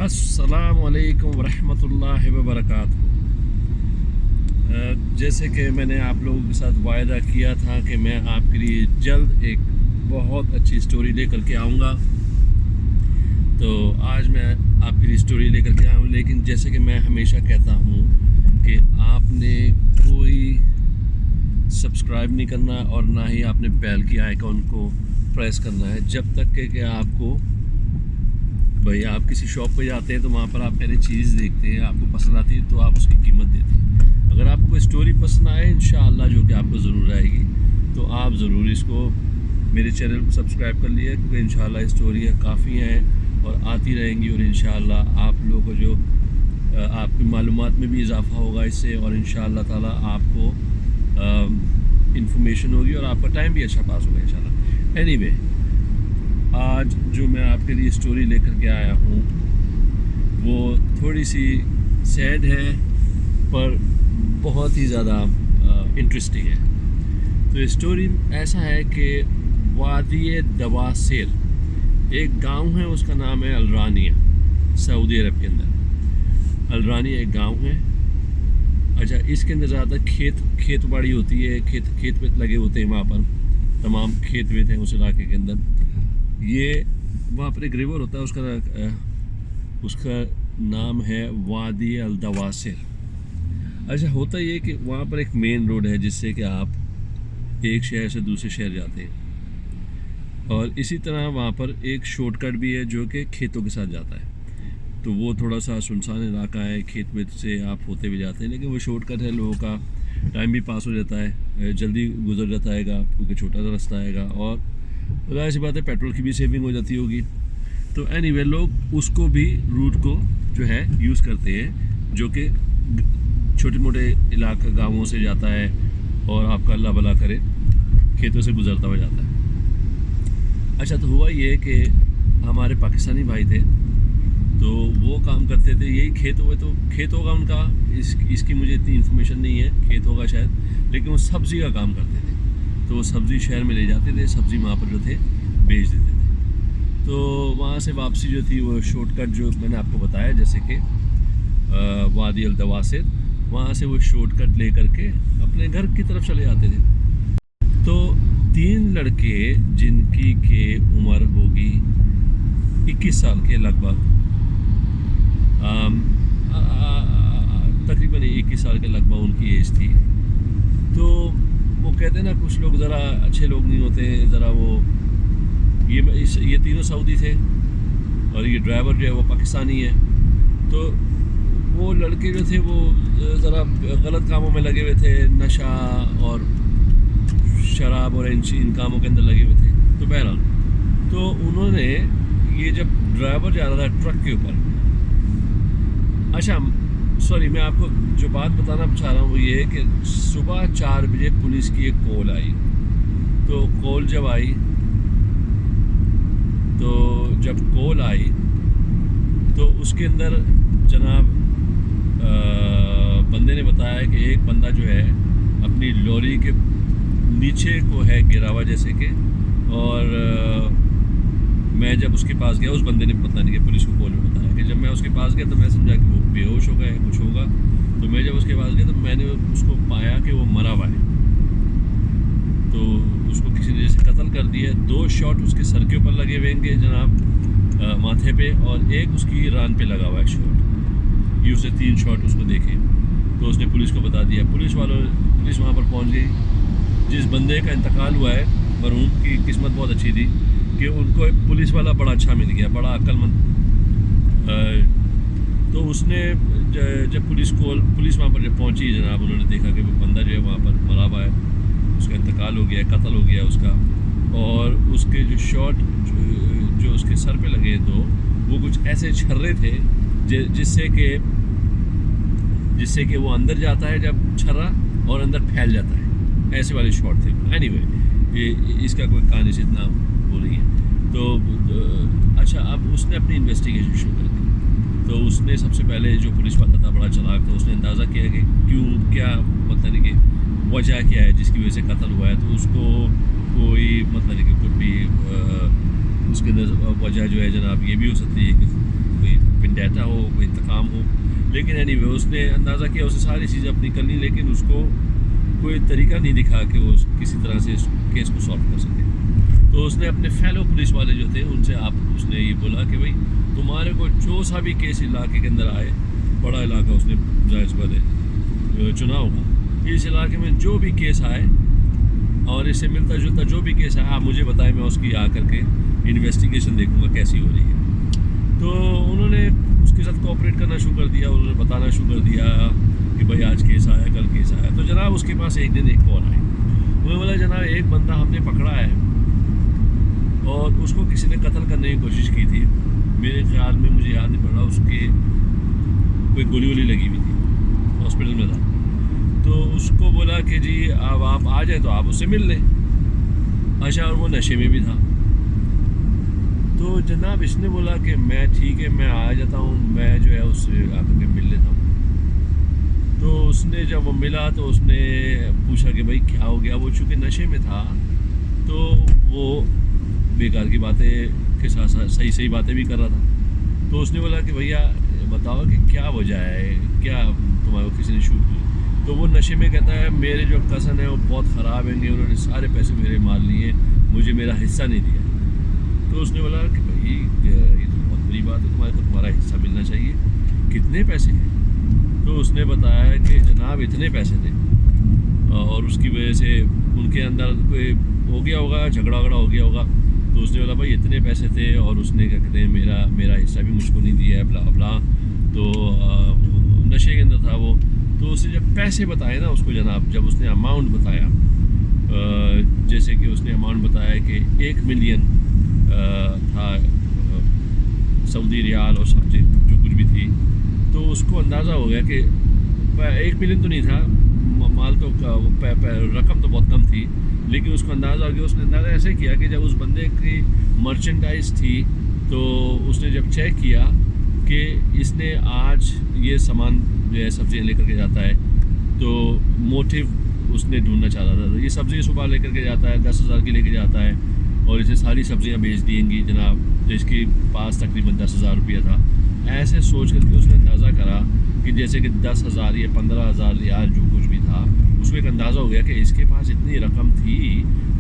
अस्सलामु अलैकुम वरहमतुल्लाहि वबरकातुहू। जैसे कि मैंने आप लोगों के साथ वायदा किया था कि मैं आपके लिए जल्द एक बहुत अच्छी स्टोरी लेकर के आऊँगा, तो आज मैं आपके लिए स्टोरी लेकर के आया हूँ। लेकिन जैसे कि मैं हमेशा कहता हूँ कि आपने कोई सब्सक्राइब नहीं करना और ना ही आपने बेल की आइकॉन को प्रेस करना है जब तक कि आपको भाई आप किसी शॉप पर जाते हैं तो वहाँ पर आप पहले चीज़ देखते हैं, आपको पसंद आती है तो आप उसकी कीमत देते हैं। अगर आपको स्टोरी पसंद आए इंशाअल्लाह, जो कि आपको ज़रूर आएगी, तो आप ज़रूर इसको मेरे चैनल को सब्सक्राइब कर लिए, क्योंकि इंशाअल्लाह स्टोरियाँ काफ़ी हैं और आती रहेंगी और इंशाअल्लाह आप लोगों को जो आपकी मालूमात में भी इजाफ़ा होगा इससे, और इंशाअल्लाह ताला आपको इंफॉर्मेशन होगी और आपका टाइम भी अच्छा पास होगा इंशाअल्लाह। एनीवे, आज जो मैं आपके लिए स्टोरी लेकर के आया हूँ वो थोड़ी सी सैड है पर बहुत ही ज़्यादा इंटरेस्टिंग है। तो स्टोरी ऐसा है कि वादी दवासेर एक गांव है, उसका नाम है अलरानिया, सऊदी अरब के अंदर। अलरानिया एक गांव है। अच्छा, इसके अंदर ज़्यादा खेत बाड़ी होती है, खेत वेत लगे होते हैं वहाँ पर, तमाम खेत वेत हैं उस इलाके के अंदर। ये वहाँ पर एक रिवर होता है, उसका नाम है वादी अल दवासिर। अच्छा, होता ये कि वहाँ पर एक मेन रोड है जिससे कि आप एक शहर से दूसरे शहर जाते हैं, और इसी तरह वहाँ पर एक शॉर्टकट भी है जो कि खेतों के साथ जाता है। तो वो थोड़ा सा सुनसान इलाका है, खेत वेत से आप होते भी जाते हैं, लेकिन वो शॉर्टकट है, लोगों का टाइम भी पास हो जाता है, जल्दी गुजर जाता है क्योंकि छोटा सा रास्ता आएगा, और ऐसी बात है पेट्रोल की भी सेविंग हो जाती होगी। तो एनीवे, लोग उसको भी रूट को जो है यूज़ करते हैं, जो कि छोटे मोटे इलाका गांवों से जाता है और आपका अल्लाह भला करे खेतों से गुजरता हुआ जाता है। अच्छा, तो हुआ ये कि हमारे पाकिस्तानी भाई थे, तो वो काम करते थे, यही खेत हुए, तो खेत होगा उनका, इसकी मुझे इतनी इन्फॉर्मेशन नहीं है, खेत होगा शायद, लेकिन वो सब्ज़ी का काम करते थे। तो वो सब्ज़ी शहर में ले जाते थे, सब्ज़ी वहाँ पर जो थे बेच देते थे। तो वहाँ से वापसी जो थी वो शॉर्टकट जो मैंने आपको बताया, जैसे कि वादी अल दवासिर, वहाँ से वो शॉर्टकट ले करके अपने घर की तरफ चले जाते थे। तो 3 लड़के जिनकी के उम्र होगी 21 साल के लगभग, तकरीबन 21 साल के लगभग उनकी एज थी। तो वो कहते हैं ना, कुछ लोग ज़रा अच्छे लोग नहीं होते, ज़रा वो ये तीनों सऊदी थे और ये ड्राइवर जो है वो पाकिस्तानी है। तो वो लड़के जो थे वो ज़रा गलत कामों में लगे हुए थे, नशा और शराब और इन कामों के अंदर लगे हुए थे। तो बहरहाल, तो उन्होंने ये जब ड्राइवर जा रहा था ट्रक के ऊपर, अच्छा सॉरी, मैं आपको जो बात बताना चाह रहा हूँ वो ये है कि सुबह 4 बजे पुलिस की एक कॉल आई। तो कॉल जब आई, तो जब कॉल आई तो उसके अंदर जनाब बंदे ने बताया कि एक बंदा जो है अपनी लॉरी के नीचे को है गिरा हुआ जैसे कि, और मैं जब उसके पास गया, उस बंदे ने पता नहीं कि पुलिस को कॉल में बताया कि जब मैं उसके पास गया तो मैं समझा कि वो बेहोश हो गया, कुछ होगा। तो मैं जब उसके पास गया तो मैंने उसको पाया कि वो मरा हुआ है। तो उसको किसी ने जैसे कत्ल कर दिया। 2 शॉट उसके सर के ऊपर लगे हुए हैं जनाब, माथे पे, और एक उसकी रान पे लगा हुआ है शॉट। ये उसने 3 शॉट उसको देखे। तो उसने पुलिस को बता दिया। पुलिस वहाँ पर पहुँच गई। जिस बंदे का इंतकाल हुआ है, मरहूम की किस्मत बहुत अच्छी थी कि उनको एक पुलिस वाला बड़ा अच्छा मिल गया, बड़ा अक्लमंद। तो उसने जब पुलिस वहाँ पर जब पहुँची जनाब, उन्होंने देखा कि वो बंदा जो है वहाँ पर मरा हुआ है, उसका इंतकाल हो गया, कत्ल हो गया उसका, और उसके जो शॉट जो उसके सर पे लगे तो वो कुछ ऐसे छर्रे थे जिससे कि वो अंदर जाता है जब छर्रा, और अंदर फैल जाता है, ऐसे वाले शॉट थे। एनीवे, इसका कोई कहानी से इतना वो नहीं है। तो अच्छा, अब उसने अपनी इन्वेस्टिगेशन शुरू कर दी। तो उसने सबसे पहले, जो पुलिस वाला था बड़ा चालाक था, उसने अंदाज़ा किया कि क्या मतलब नहीं कि वजह क्या है जिसकी वजह से कत्ल हुआ है। तो उसको कोई मतलब नहीं कि उसके अंदर वजह जो है जनाब ये भी हो सकती है कि कोई वेंडेटा हो, कोई इंतकाम हो। लेकिन एनीवे उसने अंदाज़ा किया, उसने सारी चीज़ें अपनी कर ली, लेकिन उसको कोई तरीका नहीं दिखा कि वो किसी तरह से इस केस को सॉल्व कर सके। तो उसने अपने फेलो पुलिस वाले जो थे उनसे उसने ये बोला कि भाई तुम्हारे को जो सा भी केस इलाके के अंदर आए, बड़ा इलाका उसने जायज़ वाले चुना होगा, इस इलाके में जो भी केस आए और इससे मिलता जुलता जो भी केस है आप मुझे बताएं, मैं उसकी आकर के इन्वेस्टिगेशन देखूंगा कैसी हो रही है। तो उन्होंने उसके साथ कोऑपरेट करना शुरू कर दिया, उन्होंने बताना शुरू कर दिया कि भाई आज केस आया, कल केस आया। तो जनाब उसके पास एक दिन एक कॉल आई, उन्होंने बोला जनाब एक बंदा हमने पकड़ा है और उसको किसी ने कत्ल करने की कोशिश की थी, मेरे ख्याल में मुझे याद नहीं पड़ रहा, उसके कोई गोली वोली लगी हुई थी, हॉस्पिटल में था। तो उसको बोला कि जी अब आप आ जाए तो आप उससे मिल लें। अच्छा, और वो नशे में भी था। तो जनाब इसने बोला कि मैं ठीक है, मैं आ जाता हूँ, मैं जो है उससे आकर के मिल लेता हूँ। तो उसने जब वो मिला तो उसने पूछा कि भाई क्या हो गया। वो चूँकि नशे में था तो वो बेकार की बातें के साथ साथ सही सही बातें भी कर रहा था। तो उसने बोला कि भैया बताओ कि क्या वजह है, क्या तुम्हारे को किसी ने शूट की। तो वो नशे में कहता है मेरे जो कज़न है वो बहुत ख़राब हैं, उन्होंने सारे पैसे मेरे मार लिए, मुझे मेरा हिस्सा नहीं दिया। तो उसने बोला कि भाई ये तो बहुत बुरी बात है, तुम्हारे को तुम्हारा हिस्सा मिलना चाहिए, कितने पैसे हैं। तो उसने बताया कि जनाब इतने पैसे थे, और उसकी वजह से उनके अंदर कोई हो गया होगा, झगड़ा वगड़ा हो गया होगा। तो उसने बोला भाई इतने पैसे थे और उसने क्या कहते हैं मेरा हिस्सा भी मुझको नहीं दिया है, ब्ला ब्ला। तो नशे के अंदर था वो। तो उसने जब पैसे बताए ना उसको जनाब, जब उसने अमाउंट बताया, जैसे कि उसने अमाउंट बताया कि 1 मिलियन था सऊदी रियाल और सब जो कुछ भी थी, तो उसको अंदाज़ा हो गया कि 1 मिलियन तो नहीं था, माल तो रकम तो बहुत कम थी, लेकिन उसको अंदाज़ा हो गया। उसने अंदाज़ा ऐसे किया कि जब उस बंदे की मर्चेंडाइज थी तो उसने जब चेक किया कि इसने आज ये सामान जो है सब्जियाँ लेकर के जाता है, तो मोटिव उसने ढूंढना चाहता था। तो ये सब्ज़ी सुबह लेकर के जाता है, 10,000 की लेके जाता है और इसे सारी सब्जियाँ बेच देंगी जनाब, तो इसके पास तकरीबन 10,000 रुपया था। ऐसे सोच करके उसने अंदाज़ा करा कि जैसे कि 10,000 या 15,000 रियाल जो कुछ भी था, उसको एक अंदाज़ा हो गया कि इसके पास इतनी रकम थी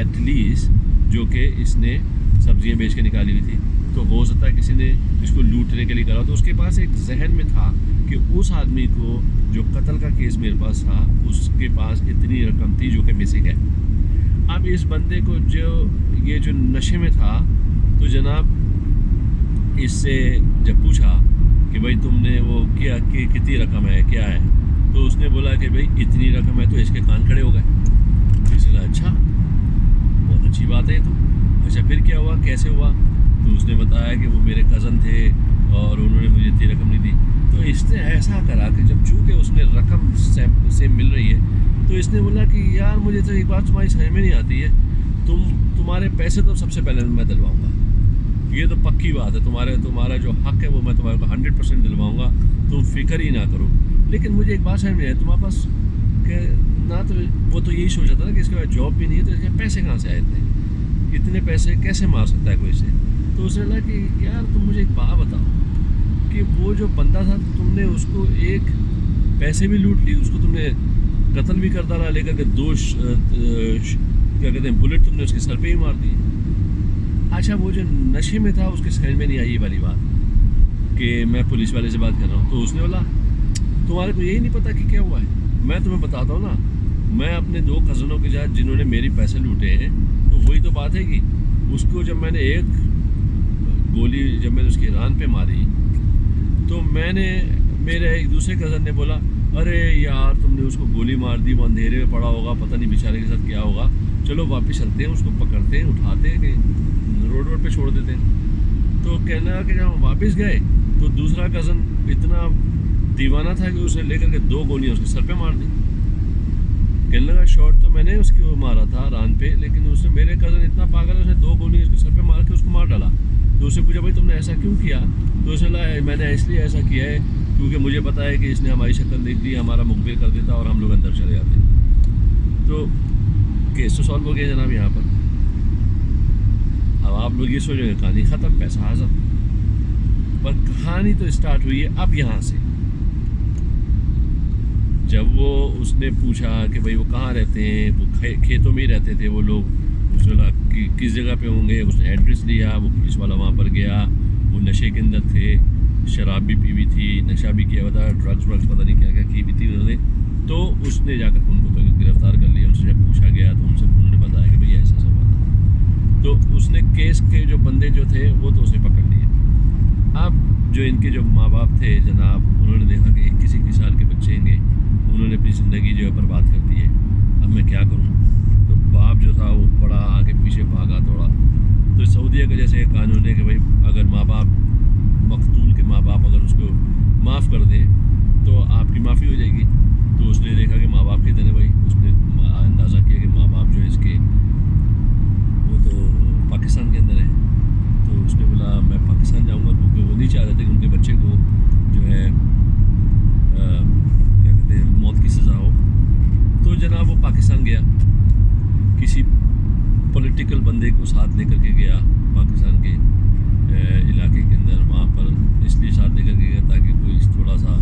एटलीस्ट, जो कि इसने सब्जियाँ बेच के निकाली हुई थी। तो हो सकता है किसी ने इसको लूटने के लिए करा। तो उसके पास एक जहन में था कि उस आदमी को जो कत्ल का केस मेरे पास था, उसके पास इतनी रकम थी जो कि मिसिंग है। अब इस बंदे को जो नशे में था, तो जनाब इससे जब पूछा कि भाई तुमने वो किया कि कितनी रकम है, क्या है, तो उसने बोला कि भाई इतनी रकम है। तो इसके कान खड़े हो गए। इसने अच्छा, बहुत अच्छी बात है। तो अच्छा फिर क्या हुआ, कैसे हुआ? तो उसने बताया कि वो मेरे कज़न थे और उन्होंने मुझे इतनी रकम नहीं दी। तो इसने ऐसा करा कि जब चूँकि उसने रकम से मिल रही है, तो इसने बोला कि यार मुझे तो एक बात तुम्हारी समझ में नहीं आती है, तुम्हारे पैसे तो सबसे पहले मैं दिलवाऊंगा, ये तो पक्की बात है, तुम्हारा जो हक है वो मैं तुम्हारे को 100% दिलवाऊंगा, तुम फिक्र ही ना करो। लेकिन मुझे एक बात समझ में आई, तुम्हारे पास ना तो वो तो यही सोचा था ना कि इसके पास जॉब भी नहीं है, तो इसके पैसे कहाँ से आए थे, इतने पैसे कैसे मार सकता है कोई से। तो उसने कहा कि यार तुम मुझे एक बात बताओ कि वो जो बंदा था, तुमने उसको एक पैसे भी लूट ली, उसको तुमने कत्ल भी करता रहा, लेकर के क्या कहते हैं बुलेट तुमने उसके सर पे ही मार दी। अच्छा, वो जो नशे में था उसके समझ में नहीं आई ये वाली बात कि मैं पुलिस वाले से बात कर रहा हूँ। तो उसने बोला तुम्हारे को यही नहीं पता कि क्या हुआ है, मैं तुम्हें बताता हूँ ना, मैं अपने 2 कज़नों के साथ जिन्होंने मेरे पैसे लूटे हैं, तो वही तो बात है कि उसको जब मैंने एक गोली जब मैंने उसकी रान पे मारी, तो मेरे एक दूसरे कज़न ने बोला अरे यार तुमने उसको गोली मार दी, वो अंधेरे में पड़ा होगा, पता नहीं बेचारे के साथ क्या होगा, चलो वापस चलते हैं, उसको पकड़ते हैं, उठाते हैं, कहीं रोड पे छोड़ देते हैं। तो कहना कि जब हम वापस गए तो दूसरा कज़न इतना दीवाना था कि उसने लेकर के 2 गोलियाँ उसके सर पे मार दी। कहने लगा शॉट तो मैंने उसको मारा था रान पे, लेकिन उसने मेरे कज़न इतना पागल है, उसने 2 गोली उसके सर पे मार के उसको मार डाला। तो उससे पूछा भाई तुमने ऐसा क्यों किया? तो उसने कहा मैंने इसलिए ऐसा किया है क्योंकि मुझे पता है कि इसने हमारी शक्ल देख ली, हमारा मुखबिर कर देता और हम लोग अंदर चले जाते। तो केस तो सॉल्व हो गया जनाब यहाँ पर। अब आप लोग ये सोचेंगे कहानी ख़त्म, पैसा हाज़िर, पर कहाँ कहानी तो स्टार्ट हुई है अब यहाँ से। जब वो उसने पूछा कि भाई वो कहाँ रहते हैं, वो खेतों में ही रहते थे वो लोग। उसने बोला कि किस जगह पे होंगे, उसने एड्रेस लिया। वो पुलिस वाला वहाँ पर गया, वो नशे के अंदर थे, शराब भी पी हुई थी, नशा भी किया हुआ था, ड्रग्स पता नहीं क्या क्या की हुई थी उन्होंने। तो उसने जाकर उनको तो गिरफ़्तार कर लिया। उनसे जब पूछा गया तो उन्होंने बताया कि भाई ऐसा सब हुआ था। तो उसने केस के जो बंदे जो थे वो तो उसने पकड़ लिए। अब जो इनके जो माँ बाप थे जनाब, उन्होंने देखा कि 21 साल के बच्चे हैं, उन्होंने अपनी ज़िंदगी जो है बर्बाद कर दी है। अब मैं क्या करूँ? तो बाप जो था वो बड़ा आगे पीछे भागा दौड़ा। तो सऊदीया का जैसे एक कानून है कि भाई अगर माँ बाप, मकतूल के माँ बाप अगर उसको माफ़ कर दें तो आपकी माफ़ी हो जाएगी। तो उसने देखा कि माँ बाप कितने हैं भाई, उसने अंदाज़ा किया कि माँ बाप जो है इसके वो तो पाकिस्तान के अंदर है। तो उसने बोला मैं पाकिस्तान जाऊँगा, क्योंकि वो नहीं चाह रहे थे कि उनके बच्चे को जो है क्या कहते हैं मौत की सज़ा हो। तो जनाब वो पाकिस्तान गया, किसी पॉलिटिकल बंदे को साथ लेकर के गया पाकिस्तान के इलाके के अंदर। वहाँ पर इसलिए साथ लेकर के गया ताकि कोई थोड़ा सा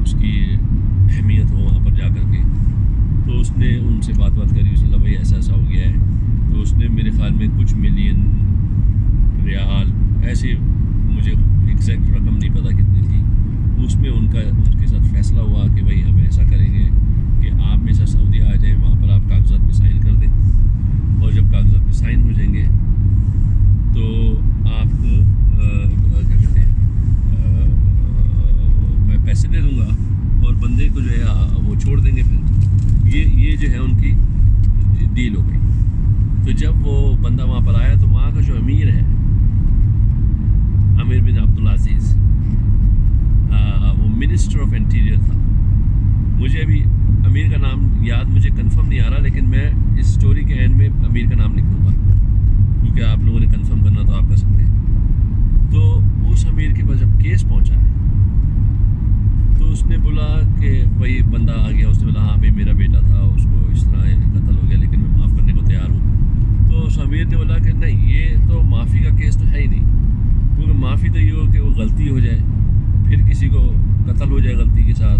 उसकी अहमियत हो वहाँ पर जा कर के। तो उसने उनसे बात करी, उसने कहा भाई ऐसा ऐसा हो गया है। तो उसने मेरे ख्याल में कुछ मिलियन रियाल, ऐसे मुझे एग्जैक्ट रकम नहीं पता कितनी थी, उसमें उनके साथ फैसला हुआ कि भाई हम ऐसा करेंगे कि आप में से सऊदी आ जाएँ, वहाँ पर आप कागजात पे साइन कर दें, और जब कागजात पे साइन हो जाएंगे तो आपको क्या कहते हैं मैं पैसे दे दूँगा और बंदे को जो है वो छोड़ देंगे। फिर ये जो है उनकी डील हो गई। तो जब वो बंदा वहाँ पर आया तो वहाँ का जो अमीर है, आमिर बिन अब्दुल अजीज़, वो मिनिस्टर ऑफ इंटीरियर था। मुझे अभी अमीर का नाम याद मुझे कंफर्म नहीं आ रहा, लेकिन मैं इस स्टोरी के एंड में अमीर का नाम लिख दूँगा, क्योंकि आप लोगों ने कंफर्म करना तो आप कर सकते हैं। तो उस अमीर के पास जब केस पहुँचा है तो उसने बोला कि भाई बंदा आ गया, उसने बोला हाँ भाई मेरा बेटा था, उसको इस तरह कत्ल हो गया, लेकिन मैं माफ़ करने को तैयार हूँ। तो उस अमीर ने बोला कि नहीं, ये तो माफ़ी का केस तो है ही नहीं, क्योंकि माफ़ी तो ये हो कि वो गलती हो जाए, फिर किसी को कत्ल हो जाए गलती के साथ,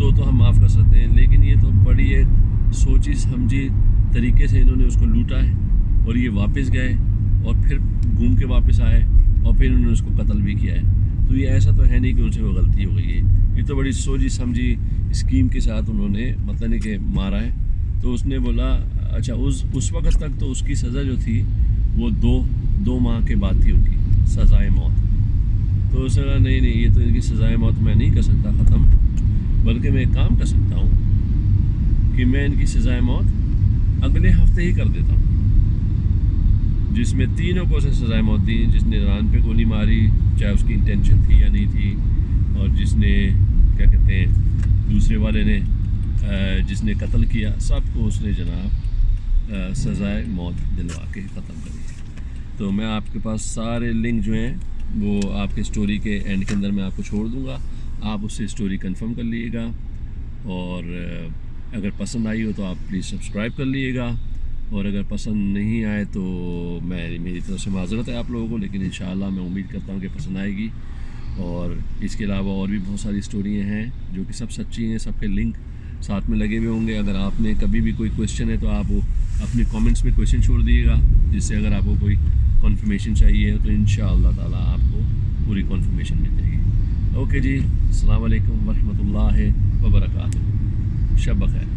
तो हम माफ़ कर सकते हैं। लेकिन ये तो बड़ी एक सोची समझी तरीके से इन्होंने उसको लूटा है, और ये वापस गए और फिर घूम के वापस आए और फिर उन्होंने उसको कत्ल भी किया है। तो ये ऐसा तो है नहीं कि उनसे वो गलती हो गई है, ये तो बड़ी सोची समझी स्कीम के साथ उन्होंने मतलब नहीं कि मारा है। तो उसने बोला अच्छा, उस वक़्त तक तो उसकी सज़ा जो थी वो दो माह के बाद थी उनकी सज़ाए मौत। तो उसने कहा नहीं, ये तो इनकी सज़ाए मौत मैं नहीं कर सकता ख़त्म, बल्कि मैं एक काम कर सकता हूँ कि मैं इनकी सज़ाए मौत अगले हफ्ते ही कर देता हूँ, जिसमें तीनों को से सज़ाए मौत दी, जिसने ईरान पे गोली मारी चाहे उसकी इंटेंशन थी या नहीं थी, और जिसने क्या कहते हैं दूसरे वाले ने जिसने कत्ल किया, सबको उसने जनाब सज़ाए मौत दिलवा के ख़त्म करी। तो मैं आपके पास सारे लिंक जो हैं वो आपके स्टोरी के एंड के अंदर मैं आपको छोड़ दूँगा, आप उससे स्टोरी कंफर्म कर लीजिएगा। और अगर पसंद आई हो तो आप प्लीज़ सब्सक्राइब कर लीजिएगा, और अगर पसंद नहीं आए तो मेरी तरफ से माज़रत है आप लोगों को, लेकिन इंशाअल्लाह मैं उम्मीद करता हूँ कि पसंद आएगी। और इसके अलावा और भी बहुत सारी स्टोरियाँ हैं जो कि सब सच्ची हैं, सबके लिंक साथ में लगे हुए होंगे। अगर आपने कभी भी कोई क्वेश्चन है तो आप वो अपने कमेंट्स में क्वेश्चन छोड़ दिएगा, जिससे अगर आपको कोई कन्फर्मेशन चाहिए तो इंशाअल्लाह ताला आपको पूरी कन्फर्मेशन मिल जाएगी। ओके जी, अस्सलाम वालेकुम वरहमतुल्लाहि व बरकातुहू। शब बख़ैर।